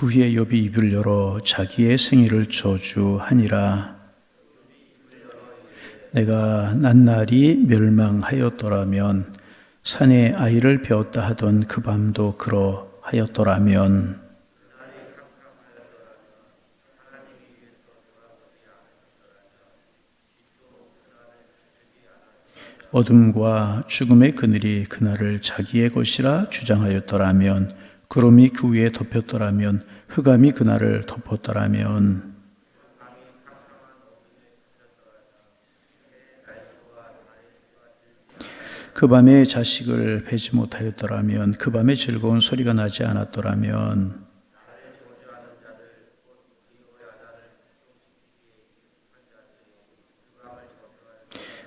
그 후에 욥이 입을 열어 자기의 생일을 저주하니라. 내가 낱날이 멸망하였더라면 산에 아이를 배웠다 하던 그 밤도 그러하였더라면 어둠과 죽음의 그늘이 그날을 자기의 것이라 주장하였더라면 구름이 그 위에 덮였더라면 흑암이 그날을 덮었더라면 그 밤에 자식을 배지 못하였더라면 그 밤에 즐거운 소리가 나지 않았더라면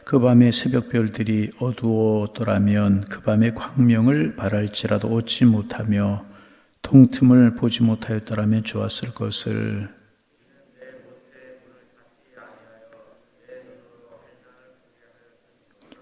그 밤에 새벽별들이 어두웠더라면 그 밤에 광명을 바랄지라도 얻지 못하며 동틈을 보지 못하였더라면 좋았을 것을.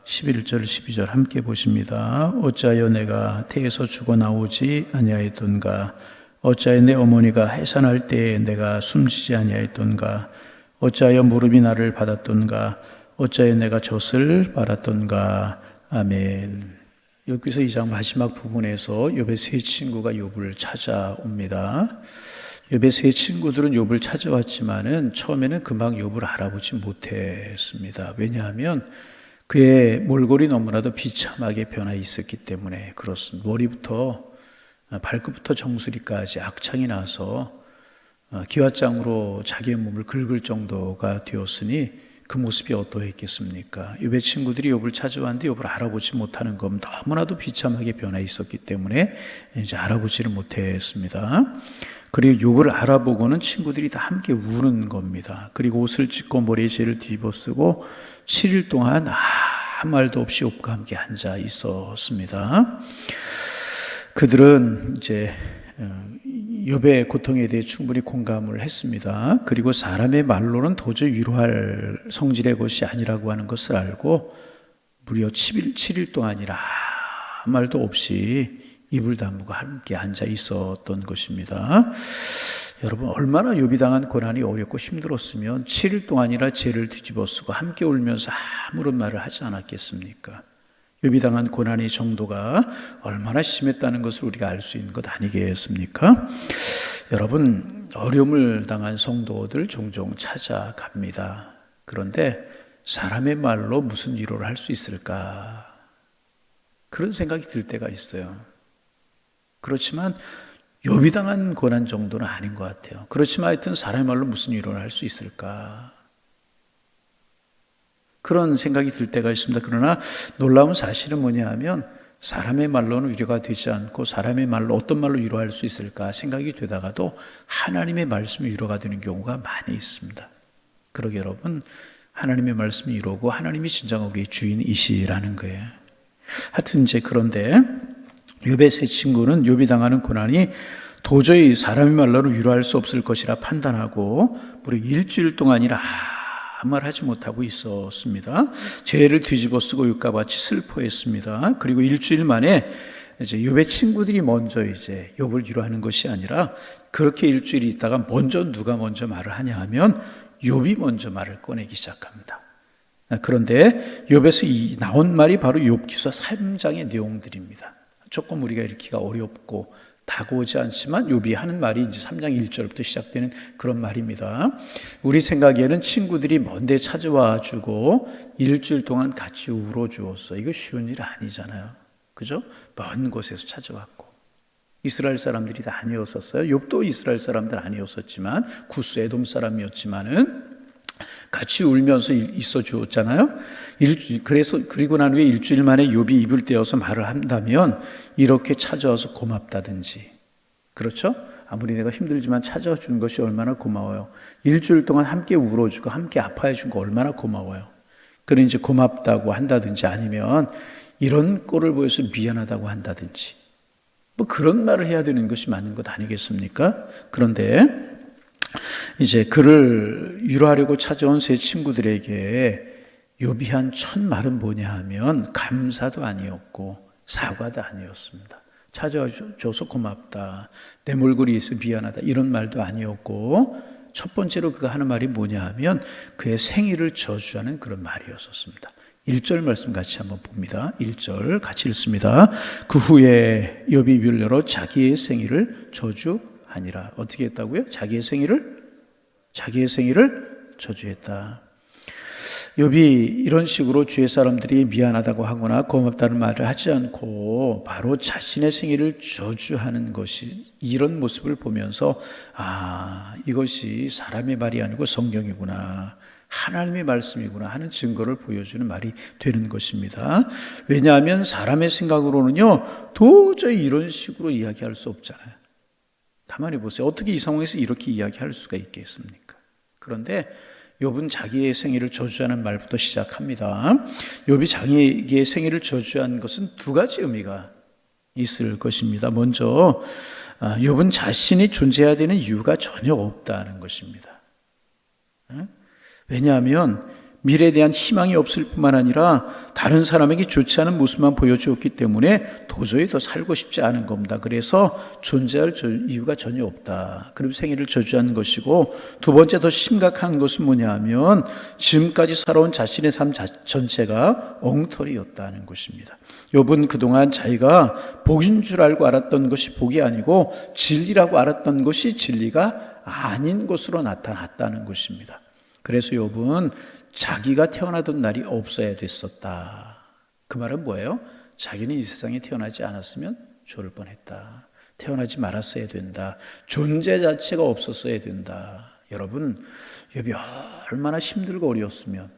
11절 12절 함께 보십니다. 어찌하여 내가 태에서 죽어나오지 아니하였던가. 어찌하여 내 어머니가 해산할 때에 내가 숨지지 아니하였던가. 어찌하여 무릎이 나를 받았던가. 어찌하여 내가 젖을 빨았던가. 아멘. 욥기서 2장 마지막 부분에서 욥의 세 친구가 욥을 찾아옵니다. 욥의 세 친구들은 욥을 찾아왔지만은 처음에는 금방 욥을 알아보지 못했습니다. 왜냐하면 그의 몰골이 너무나도 비참하게 변해 있었기 때문에 그렇습니다. 머리부터 발끝부터 정수리까지 악창이 나서 기왓장으로 자기의 몸을 긁을 정도가 되었으니 그 모습이 어떠했겠습니까? 욥의 친구들이 욥을 찾아왔는데 욥을 알아보지 못하는 건 너무나도 비참하게 변해 있었기 때문에 이제 알아보지를 못했습니다. 그리고 욥을 알아보고는 친구들이 다 함께 우는 겁니다. 그리고 옷을 찢고 머리에 재를 뒤집어 쓰고 7일 동안 아무 말도 없이 욥과 함께 앉아 있었습니다. 그들은 이제 욥의 고통에 대해 충분히 공감을 했습니다. 그리고 사람의 말로는 도저히 위로할 성질의 것이 아니라고 하는 것을 알고 무려 7일 동안이라 아무 말도 없이 이불 다무고 함께 앉아 있었던 것입니다. 여러분 얼마나 욥이 당한 고난이 어렵고 힘들었으면 7일 동안이나 죄를 뒤집어 쓰고 함께 울면서 아무런 말을 하지 않았겠습니까? 욥이 당한 고난의 정도가 얼마나 심했다는 것을 우리가 알 수 있는 것 아니겠습니까? 여러분 어려움을 당한 성도들 종종 찾아갑니다. 그런데 사람의 말로 무슨 위로를 할 수 있을까? 그런 생각이 들 때가 있어요. 그렇지만 욥이 당한 고난 정도는 아닌 것 같아요. 그렇지만 하여튼 사람의 말로 무슨 위로를 할 수 있을까? 그런 생각이 들 때가 있습니다. 그러나 놀라운 사실은 뭐냐 하면 사람의 말로는 위로가 되지 않고 사람의 말로 어떤 말로 위로할 수 있을까 생각이 되다가도 하나님의 말씀이 위로가 되는 경우가 많이 있습니다. 그러게 여러분 하나님의 말씀이 위로고 하나님이 진정한 우리의 주인이시라는 거예요. 하여튼 이제 그런데 욥의 세 친구는 욥이 당하는 고난이 도저히 사람의 말로는 위로할 수 없을 것이라 판단하고 무려 일주일 동안이라 아무 말 하지 못하고 있었습니다. 죄를 뒤집어 쓰고 욥과 같이 슬퍼했습니다. 그리고 일주일 만에 이제 욥의 친구들이 먼저 이제 욥을 위로하는 것이 아니라 그렇게 일주일이 있다가 누가 먼저 말을 하냐 하면 욥이 먼저 말을 꺼내기 시작합니다. 그런데 욥에서 나온 말이 바로 욥기서 3장의 내용들입니다. 조금 우리가 읽기가 어렵고 다가오지 않지만 욥이 하는 말이 이제 3장 1절부터 시작되는 그런 말입니다. 우리 생각에는 친구들이 먼데 찾아와 주고 일주일 동안 같이 울어주었어. 이거 쉬운 일 아니잖아요. 그죠? 먼 곳에서 찾아왔고. 이스라엘 사람들이 다 아니었었어요. 욥도 이스라엘 사람들 아니었었지만 구스 에돔 사람이었지만은 같이 울면서 있어 주었잖아요. 그래서 그리고 난 후에 일주일 만에 욥이 입을 떼어서 말을 한다면 이렇게 찾아와서 고맙다든지, 그렇죠? 아무리 내가 힘들지만 찾아와 주는 것이 얼마나 고마워요. 일주일 동안 함께 울어주고 함께 아파해 준 거 얼마나 고마워요. 그러니 이제 고맙다고 한다든지 아니면 이런 꼴을 보여서 미안하다고 한다든지 뭐 그런 말을 해야 되는 것이 맞는 것 아니겠습니까? 그런데 이제 그를 위로하려고 찾아온 세 친구들에게 욥이 한 첫 말은 뭐냐 하면 감사도 아니었고 사과도 아니었습니다. 찾아줘서 고맙다. 내 몰골이 있어 미안하다. 이런 말도 아니었고 첫 번째로 그가 하는 말이 뭐냐 하면 그의 생일을 저주하는 그런 말이었었습니다. 1절 말씀 같이 한번 봅니다. 1절 같이 읽습니다. 그 후에 욥이 입을 열어 자기의 생일을 저주하니라. 어떻게 했다고요? 자기의 생일을 저주했다. 욥이 이런 식으로 주위 사람들이 미안하다고 하거나 고맙다는 말을 하지 않고 바로 자신의 생일을 저주하는 것이, 이런 모습을 보면서 이것이 사람의 말이 아니고 성경이구나, 하나님의 말씀이구나 하는 증거를 보여주는 말이 되는 것입니다. 왜냐하면 사람의 생각으로는요 도저히 이런 식으로 이야기할 수 없잖아요. 가만히 보세요. 어떻게 이 상황에서 이렇게 이야기할 수가 있겠습니까? 그런데 욥은 자기의 생일을 저주하는 말부터 시작합니다. 욥이 자기의 생일을 저주한 것은 두 가지 의미가 있을 것입니다. 먼저 욥은 자신이 존재해야 되는 이유가 전혀 없다는 것입니다. 왜냐하면 미래에 대한 희망이 없을 뿐만 아니라 다른 사람에게 좋지 않은 모습만 보여주었기 때문에 도저히 더 살고 싶지 않은 겁니다. 그래서 존재할 이유가 전혀 없다. 그리고 생일을 저주하는 것이고, 두 번째 더 심각한 것은 뭐냐 하면 지금까지 살아온 자신의 삶 전체가 엉터리였다는 것입니다. 욥은 그동안 자기가 복인 줄 알고 알았던 것이 복이 아니고 진리라고 알았던 것이 진리가 아닌 것으로 나타났다는 것입니다. 그래서 욥은 자기가 태어나던 날이 없어야 됐었다. 그 말은 뭐예요? 자기는 이 세상에 태어나지 않았으면 좋을 뻔했다. 태어나지 말았어야 된다. 존재 자체가 없었어야 된다. 여러분, 욥이 얼마나 힘들고 어려웠으면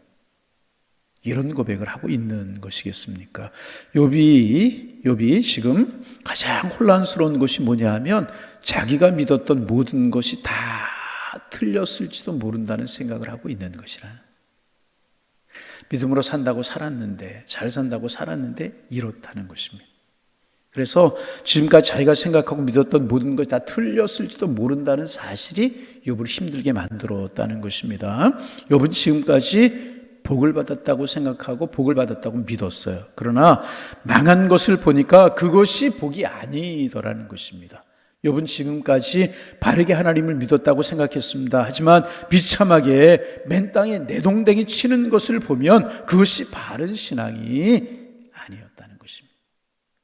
이런 고백을 하고 있는 것이겠습니까? 욥이 지금 가장 혼란스러운 것이 뭐냐 하면 자기가 믿었던 모든 것이 다 틀렸을지도 모른다는 생각을 하고 있는 것이라. 믿음으로 산다고 살았는데, 잘 산다고 살았는데 이렇다는 것입니다. 그래서 지금까지 자기가 생각하고 믿었던 모든 것이 다 틀렸을지도 모른다는 사실이 욥을 힘들게 만들었다는 것입니다. 욥은 지금까지 복을 받았다고 생각하고 복을 받았다고 믿었어요. 그러나 망한 것을 보니까 그것이 복이 아니더라는 것입니다. 욥은 지금까지 바르게 하나님을 믿었다고 생각했습니다. 하지만 비참하게 맨 땅에 내동댕이 치는 것을 보면 그것이 바른 신앙이 아니었다는 것입니다.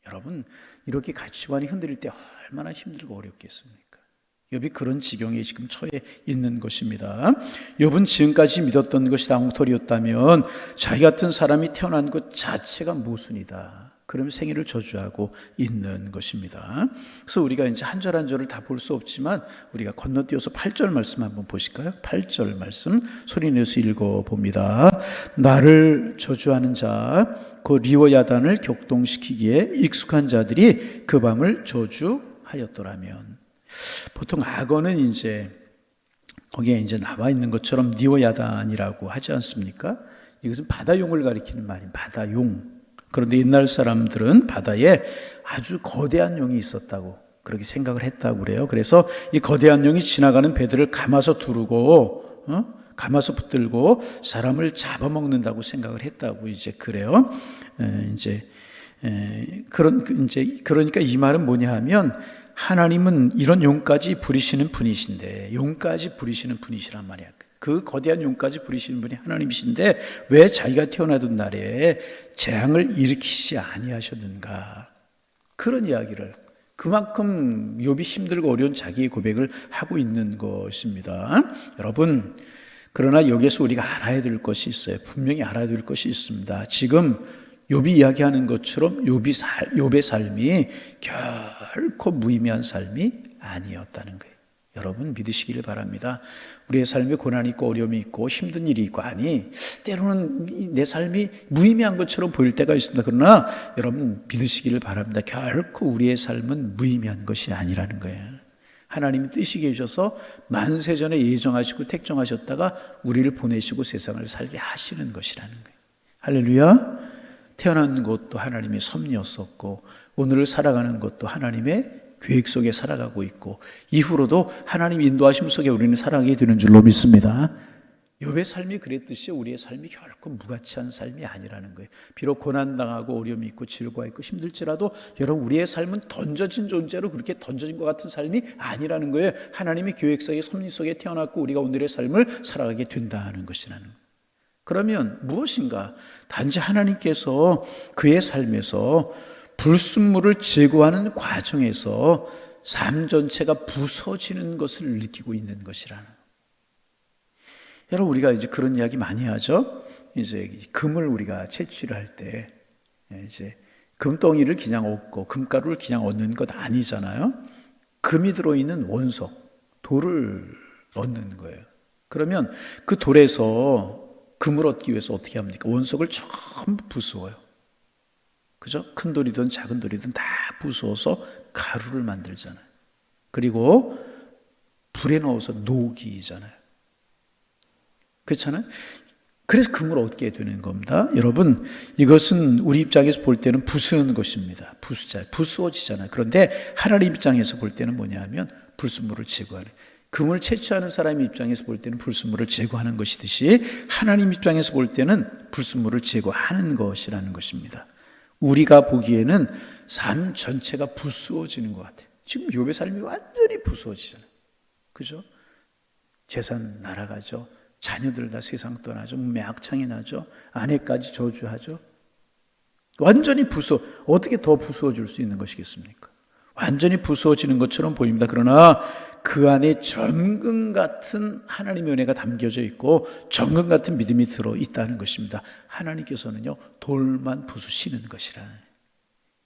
여러분, 이렇게 가치관이 흔들릴 때 얼마나 힘들고 어렵겠습니까? 욥이 그런 지경에 지금 처해 있는 것입니다. 욥은 지금까지 믿었던 것이 다 엉터리였다면 자기 같은 사람이 태어난 것 자체가 모순이다. 그럼 생일을 저주하고 있는 것입니다. 그래서 우리가 이제 한 절 한 절을 다 볼 수 없지만 우리가 건너뛰어서 8절 말씀 한번 보실까요? 8절 말씀 소리내서 읽어봅니다. 나를 저주하는 자, 그 리워야단을 격동시키기에 익숙한 자들이 그 밤을 저주하였더라면. 보통 악어는 이제 거기에 이제 나와 있는 것처럼 리워야단이라고 하지 않습니까? 이것은 바다용을 가리키는 말입니다. 바다용. 그런데 옛날 사람들은 바다에 아주 거대한 용이 있었다고 그렇게 생각을 했다고 그래요. 그래서 이 거대한 용이 지나가는 배들을 감아서 두르고 감아서 붙들고 사람을 잡아먹는다고 생각을 했다고 이제 그래요. 그러니까 이 말은 뭐냐 하면 하나님은 이런 용까지 부리시는 분이신데, 용까지 부리시는 분이시란 말이야. 그 거대한 용까지 부리시는 분이 하나님이신데 왜 자기가 태어나던 날에 재앙을 일으키지 아니하셨는가? 그런 이야기를, 그만큼 욥이 힘들고 어려운 자기의 고백을 하고 있는 것입니다. 여러분, 그러나 여기에서 우리가 알아야 될 것이 있어요. 분명히 알아야 될 것이 있습니다. 지금 욥이 이야기하는 것처럼 욥의 삶이 결코 무의미한 삶이 아니었다는 거예요. 여러분 믿으시기를 바랍니다. 우리의 삶에 고난이 있고 어려움이 있고 힘든 일이 있고, 아니 때로는 내 삶이 무의미한 것처럼 보일 때가 있습니다. 그러나 여러분 믿으시기를 바랍니다. 결코 우리의 삶은 무의미한 것이 아니라는 거예요. 하나님이 뜻이 계셔서 만세전에 예정하시고 택정하셨다가 우리를 보내시고 세상을 살게 하시는 것이라는 거예요. 할렐루야. 태어난 것도 하나님의 섭리였었고 오늘을 살아가는 것도 하나님의 계획 속에 살아가고 있고 이후로도 하나님 인도하심 속에 우리는 살아가게 되는 줄로 믿습니다. 욥의 삶이 그랬듯이 우리의 삶이 결코 무가치한 삶이 아니라는 거예요. 비록 고난당하고 어려움이 있고 질고가 있고 힘들지라도 여러분 우리의 삶은 던져진 존재로 그렇게 던져진 것 같은 삶이 아니라는 거예요. 하나님의 계획 속에 섭리 속에 태어났고 우리가 오늘의 삶을 살아가게 된다는 것이라는 거예요. 그러면 무엇인가? 단지 하나님께서 그의 삶에서 불순물을 제거하는 과정에서 삶 전체가 부서지는 것을 느끼고 있는 것이라는 거예요. 여러분 우리가 이제 그런 이야기 많이 하죠. 이제 금을 우리가 채취를 할 때 이제 금덩이를 그냥 얻고 금가루를 그냥 얻는 것 아니잖아요. 금이 들어있는 원석, 돌을 얻는 거예요. 그러면 그 돌에서 금을 얻기 위해서 어떻게 합니까? 원석을 전부 부수어요. 그죠? 큰 돌이든 작은 돌이든 다 부수어서 가루를 만들잖아요. 그리고 불에 넣어서 녹이잖아요. 그렇잖아요? 그래서 금을 얻게 되는 겁니다. 여러분, 이것은 우리 입장에서 볼 때는 부수는 것입니다. 부수어지잖아요. 그런데 하나님 입장에서 볼 때는 뭐냐면 불순물을 제거하는, 금을 채취하는 사람의 입장에서 볼 때는 불순물을 제거하는 것이듯이 하나님 입장에서 볼 때는 불순물을 제거하는 것이라는 것입니다. 우리가 보기에는 삶 전체가 부수어지는 것 같아요. 지금 욥의 삶이 완전히 부수어지잖아요. 그죠? 재산 날아가죠. 자녀들 다 세상 떠나죠. 매악창이 나죠. 아내까지 저주하죠. 완전히 어떻게 더 부수어질 수 있는 것이겠습니까? 완전히 부수어지는 것처럼 보입니다. 그러나 그 안에 정금 같은 하나님의 은혜가 담겨져 있고 정금 같은 믿음이 들어 있다는 것입니다. 하나님께서는요 돌만 부수시는 것이라는.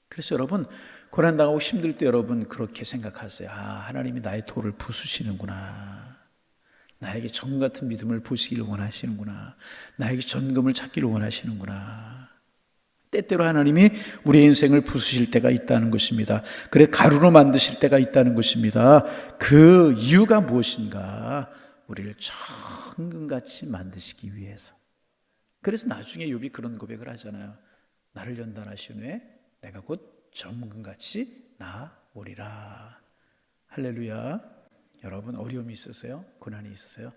그래서 여러분 고난당하고 힘들 때 여러분 그렇게 생각하세요. 하나님이 나의 돌을 부수시는구나. 나에게 정금 같은 믿음을 보시기를 원하시는구나. 나에게 전금을 찾기를 원하시는구나. 때때로 하나님이 우리의 인생을 부수실 때가 있다는 것입니다. 그래 가루로 만드실 때가 있다는 것입니다. 그 이유가 무엇인가? 우리를 정금같이 만드시기 위해서. 그래서 나중에 욥이 그런 고백을 하잖아요. 나를 연단하신 후에 내가 곧 정금같이 나오리라. 할렐루야. 여러분 어려움이 있으세요? 고난이 있으세요?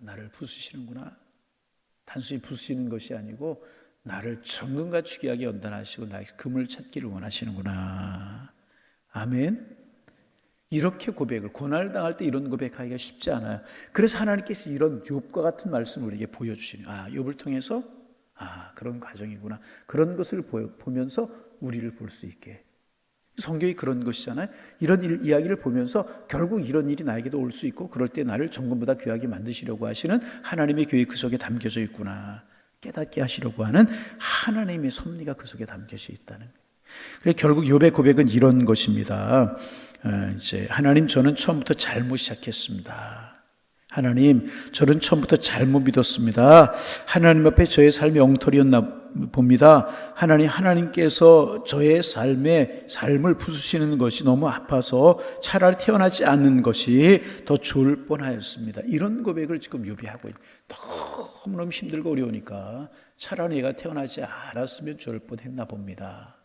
나를 부수시는구나. 단순히 부수시는 것이 아니고 나를 정금같이 귀하게 연단하시고 나의 금을 찾기를 원하시는구나. 아멘. 이렇게 고백을, 고난을 당할 때 이런 고백하기가 쉽지 않아요. 그래서 하나님께서 이런 욥과 같은 말씀을 우리에게 보여주시는, 욥을 통해서 그런 과정이구나. 그런 것을 보면서 우리를 볼 수 있게. 성경이 그런 것이잖아요. 이런 이야기를 보면서 결국 이런 일이 나에게도 올 수 있고 그럴 때 나를 정금보다 귀하게 만드시려고 하시는 하나님의 계획 그 속에 담겨져 있구나. 깨닫게 하시려고 하는 하나님의 섭리가 그 속에 담겨져 있다는 거예요. 그래서 결국 욥의 고백은 이런 것입니다. 이제 하나님 저는 처음부터 잘못 시작했습니다. 하나님 저는 처음부터 잘못 믿었습니다. 하나님 앞에 저의 삶이 엉터리였나 봅니다. 하나님께서 저의 삶을 부수시는 것이 너무 아파서 차라리 태어나지 않는 것이 더 좋을 뻔하였습니다. 이런 고백을 지금 욥이 하고 있는. 너무너무 힘들고 어려우니까 차라리 내가 태어나지 않았으면 좋을 뻔했나 봅니다.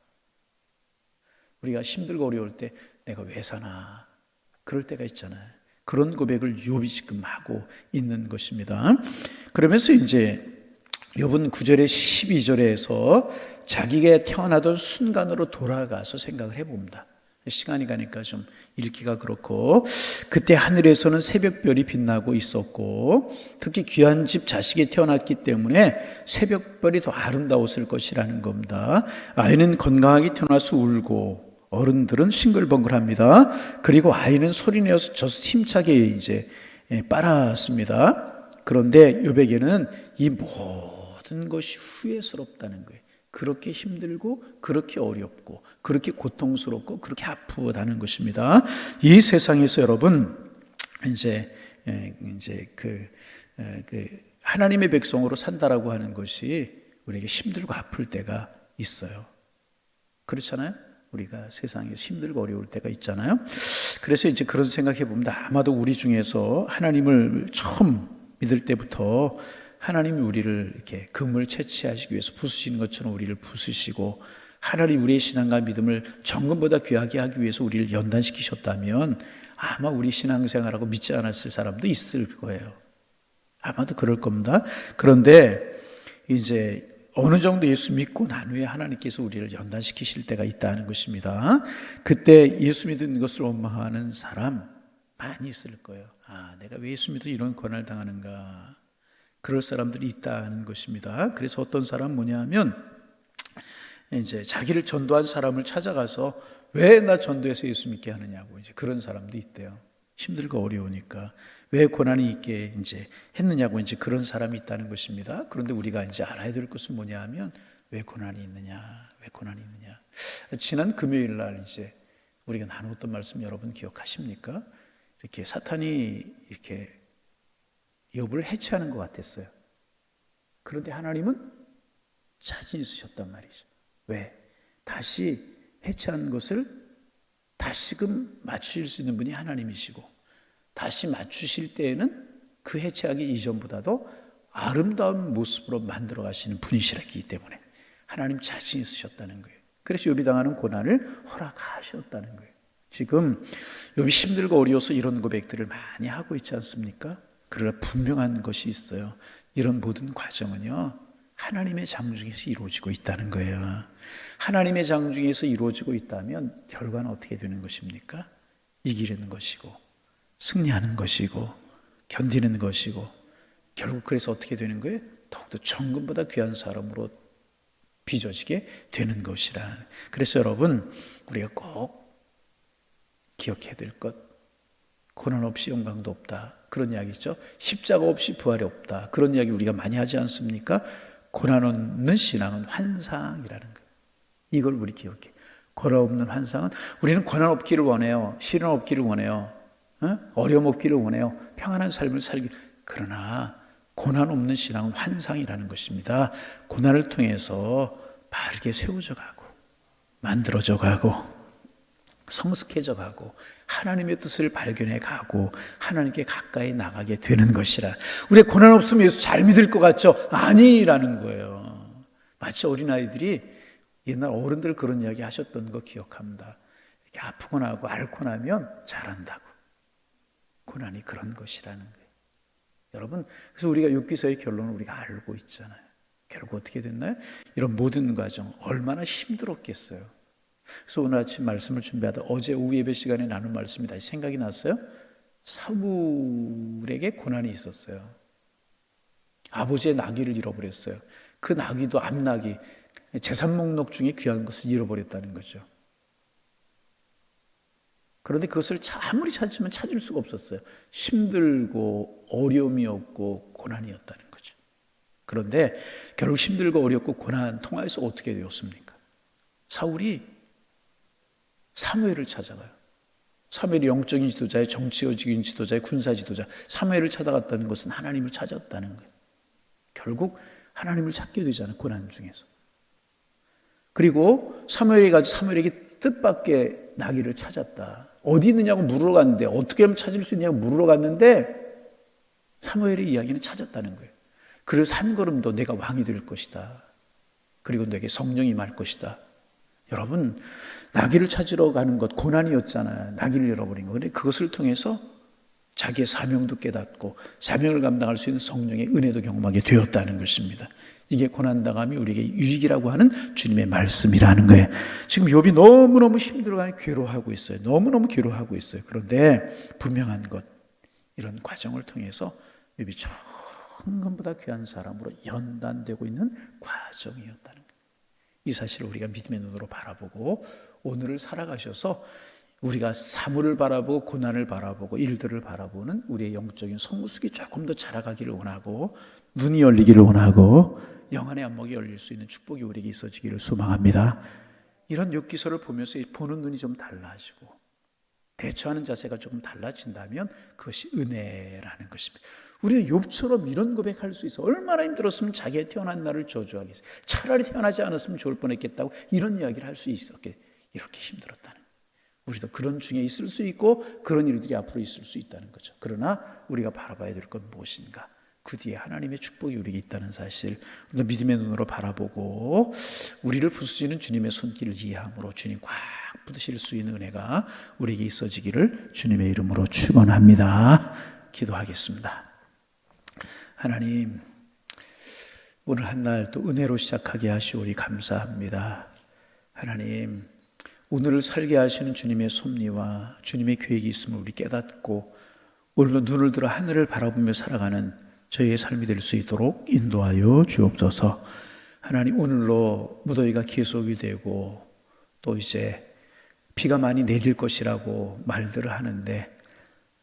우리가 힘들고 어려울 때 내가 왜 사나 그럴 때가 있잖아요. 그런 고백을 욥이 지금 하고 있는 것입니다. 그러면서 이제 욥은 9절에 12절에서 자기가 태어나던 순간으로 돌아가서 생각을 해봅니다. 시간이 가니까 좀 읽기가 그렇고, 그때 하늘에서는 새벽별이 빛나고 있었고 특히 귀한 집 자식이 태어났기 때문에 새벽별이 더 아름다웠을 것이라는 겁니다. 아이는 건강하게 태어나서 울고 어른들은 싱글벙글합니다. 그리고 아이는 소리내어서 져서 힘차게 이제 빨았습니다. 그런데 욥에게는 이 모든 것이 후회스럽다는 거예요. 그렇게 힘들고 그렇게 어렵고 그렇게 고통스럽고 그렇게 아프다는 것입니다. 이 세상에서 여러분 이제 그 하나님의 백성으로 산다라고 하는 것이 우리에게 힘들고 아플 때가 있어요. 그렇잖아요? 우리가 세상에서 힘들고 어려울 때가 있잖아요. 그래서 이제 그런 생각해 봅니다. 아마도 우리 중에서 하나님을 처음 믿을 때부터 하나님이 우리를 이렇게 금을 채취하시기 위해서 부수시는 것처럼 우리를 부수시고, 하나님 우리의 신앙과 믿음을 정금보다 귀하게 하기 위해서 우리를 연단시키셨다면 아마 우리 신앙생활하고 믿지 않았을 사람도 있을 거예요. 아마도 그럴 겁니다. 그런데 이제 어느 정도 예수 믿고 난 후에 하나님께서 우리를 연단시키실 때가 있다는 것입니다. 그때 예수 믿는 것을 원망하는 사람 많이 있을 거예요. 내가 왜 예수 믿어 이런 고난을 당하는가. 그럴 사람들이 있다는 것입니다. 그래서 어떤 사람 뭐냐면 이제 자기를 전도한 사람을 찾아가서 왜 나 전도해서 예수 믿게 하느냐고 이제 그런 사람도 있대요. 힘들고 어려우니까 왜 고난이 있게 이제 했느냐고 이제 그런 사람이 있다는 것입니다. 그런데 우리가 이제 알아야 될 것은 뭐냐 하면 왜 고난이 있느냐, 왜 고난이 있느냐. 지난 금요일 날 이제 우리가 나누었던 말씀 여러분 기억하십니까? 이렇게 사탄이 이렇게 욥을 해치하는 것 같았어요. 그런데 하나님은 자신 있으셨단 말이죠. 왜? 다시 해치한 것을 다시금 맞추실 수 있는 분이 하나님이시고 다시 맞추실 때에는 그 해체하기 이전보다도 아름다운 모습으로 만들어 가시는 분이시기 때문에 하나님 자신 있으셨다는 거예요. 그래서 욥이 당하는 고난을 허락하셨다는 거예요. 지금 욥이 힘들고 어려워서 이런 고백들을 많이 하고 있지 않습니까? 그러나 분명한 것이 있어요. 이런 모든 과정은요 하나님의 장중에서 이루어지고 있다는 거예요. 하나님의 장중에서 이루어지고 있다면 결과는 어떻게 되는 것입니까? 이기려는 것이고 승리하는 것이고 견디는 것이고 결국 그래서 어떻게 되는 거예요? 더욱더 정금보다 귀한 사람으로 빚어지게 되는 것이라. 그래서 여러분 우리가 꼭 기억해야 될 것, 고난 없이 영광도 없다 그런 이야기죠. 십자가 없이 부활이 없다 그런 이야기 우리가 많이 하지 않습니까? 고난 없는 신앙은 환상이라는 거예요. 이걸 우리 기억해. 고난 없는 환상은 우리는 고난 없기를 원해요. 시련 없기를 원해요. 어려움 없기를 원해요. 평안한 삶을 살기. 그러나 고난 없는 신앙은 환상이라는 것입니다. 고난을 통해서 바르게 세워져 가고 만들어져 가고 성숙해져 가고 하나님의 뜻을 발견해 가고 하나님께 가까이 나가게 되는 것이라. 우리 고난 없으면 예수 잘 믿을 것 같죠? 아니라는 거예요. 마치 어린아이들이 옛날 어른들 그런 이야기 하셨던 거 기억합니다. 이렇게 아프고 나고 앓고 나면 잘한다고. 고난이 그런 것이라는 거예요. 여러분, 그래서 우리가 욥기서의 결론을 우리가 알고 있잖아요. 결국 어떻게 됐나요? 이런 모든 과정 얼마나 힘들었겠어요. 그래서 오늘 아침 말씀을 준비하다 어제 오후 예배 시간에 나눈 말씀이 다시 생각이 났어요. 사울에게 고난이 있었어요. 아버지의 나귀를 잃어버렸어요. 그 나귀도 암나귀, 재산 목록 중에 귀한 것을 잃어버렸다는 거죠. 그런데 그것을 아무리 찾으면 찾을 수가 없었어요. 힘들고 어려움이 없고 고난이었다는 거죠. 그런데 결국 힘들고 어렵고 고난 통하여서 어떻게 되었습니까? 사울이 사무엘을 찾아가요. 사무엘이 영적인 지도자의 정치적인 지도자의 군사 지도자 사무엘을 찾아갔다는 것은 하나님을 찾았다는 거예요. 결국 하나님을 찾게 되잖아요. 고난 중에서. 그리고 사무엘에게 뜻밖의 나귀를 찾았다. 어디 있느냐고 물으러 갔는데 어떻게 하면 찾을 수 있냐고 물으러 갔는데 사무엘의 이야기는 찾았다는 거예요. 그래서 한 걸음도 내가 왕이 될 것이다. 그리고 내게 성령이 임할 것이다. 여러분 나귀를 찾으러 가는 것 고난이었잖아요. 나귀를 잃어버린 거. 그런데 그것을 통해서 자기의 사명도 깨닫고 사명을 감당할 수 있는 성령의 은혜도 경험하게 되었다는 것입니다. 이게 고난당함이 우리에게 유익이라고 하는 주님의 말씀이라는 거예요. 지금 욥이 너무너무 힘들어가니 괴로워하고 있어요. 너무너무 괴로워하고 있어요. 그런데 분명한 것, 이런 과정을 통해서 욥이 천금보다 귀한 사람으로 연단되고 있는 과정이었다는 거예요. 이 사실을 우리가 믿음의 눈으로 바라보고 오늘을 살아가셔서 우리가 사물을 바라보고 고난을 바라보고 일들을 바라보는 우리의 영적인 성숙이 조금 더 자라가기를 원하고 눈이 열리기를 원하고 영안의 안목이 열릴 수 있는 축복이 우리에게 있어지기를 소망합니다. 이런 욥기서를 보면서 보는 눈이 좀 달라지고 대처하는 자세가 조금 달라진다면 그것이 은혜라는 것입니다. 우리가 욥처럼 이런 고백할 수 있어. 얼마나 힘들었으면 자기가 태어난 날을 저주하겠어요. 차라리 태어나지 않았으면 좋을 뻔했겠다고 이런 이야기를 할 수 있었게. 이렇게 힘들었다는 거예요. 우리도 그런 중에 있을 수 있고 그런 일들이 앞으로 있을 수 있다는 거죠. 그러나 우리가 바라봐야 될 건 무엇인가? 그 뒤에 하나님의 축복이 우리에게 있다는 사실, 우리가 믿음의 눈으로 바라보고 우리를 부수시는 주님의 손길을 이해함으로 주님 꽉 붙드실 수 있는 은혜가 우리에게 있어지기를 주님의 이름으로 축원합니다. 기도하겠습니다. 하나님, 오늘 한 날 또 은혜로 시작하게 하시오리 감사합니다. 하나님, 오늘을 살게 하시는 주님의 섭리와 주님의 계획이 있음을 우리 깨닫고 오늘도 눈을 들어 하늘을 바라보며 살아가는 저희의 삶이 될 수 있도록 인도하여 주옵소서. 하나님, 오늘로 무더위가 계속이 되고 또 이제 비가 많이 내릴 것이라고 말들을 하는데,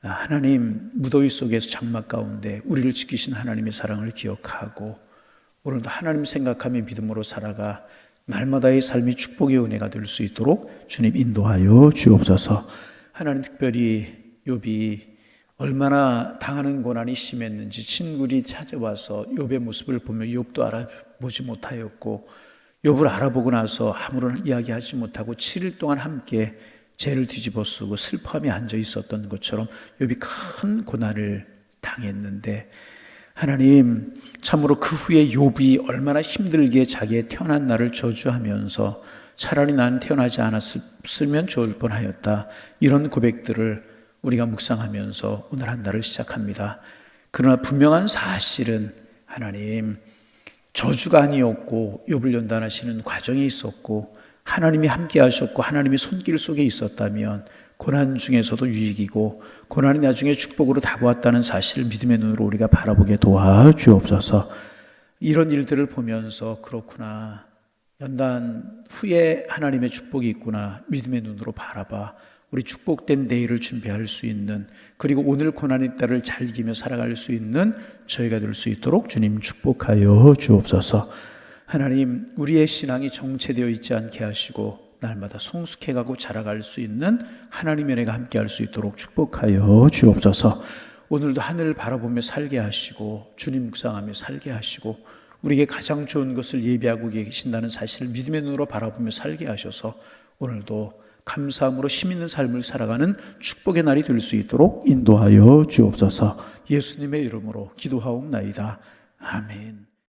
하나님, 무더위 속에서 장막 가운데 우리를 지키신 하나님의 사랑을 기억하고 오늘도 하나님 생각하며 믿음으로 살아가 날마다의 삶이 축복의 은혜가 될 수 있도록 주님 인도하여 주옵소서. 하나님, 특별히 욥이 얼마나 당하는 고난이 심했는지 친구들이 찾아와서 욥의 모습을 보며 욥도 알아보지 못하였고 욥을 알아보고 나서 아무런 이야기하지 못하고 7일 동안 함께 죄를 뒤집어 쓰고 슬퍼하며 앉아 있었던 것처럼 욥이 큰 고난을 당했는데, 하나님, 참으로 그 후에 욥이 얼마나 힘들게 자기의 태어난 날을 저주하면서 차라리 나는 태어나지 않았으면 좋을 뻔하였다, 이런 고백들을 우리가 묵상하면서 오늘 한 달을 시작합니다. 그러나 분명한 사실은 하나님, 저주가 아니었고 욥을 연단하시는 과정이 있었고 하나님이 함께 하셨고 하나님이 손길 속에 있었다면 고난 중에서도 유익이고 고난이 나중에 축복으로 다가왔다는 사실을 믿음의 눈으로 우리가 바라보게 도와주옵소서. 이런 일들을 보면서 그렇구나, 연단 후에 하나님의 축복이 있구나, 믿음의 눈으로 바라봐 우리 축복된 내일을 준비할 수 있는, 그리고 오늘 고난의 때를 잘 이기며 살아갈 수 있는 저희가 될 수 있도록 주님 축복하여 주옵소서. 하나님, 우리의 신앙이 정체되어 있지 않게 하시고 날마다 성숙해가고 자라갈 수 있는 하나님의 은혜가 함께할 수 있도록 축복하여 주옵소서. 오늘도 하늘을 바라보며 살게 하시고 주님 묵상하며 살게 하시고 우리에게 가장 좋은 것을 예비하고 계신다는 사실을 믿음의 눈으로 바라보며 살게 하셔서 오늘도 감사함으로 힘 있는 삶을 살아가는 축복의 날이 될 수 있도록 인도하여 주옵소서. 예수님의 이름으로 기도하옵나이다. 아멘.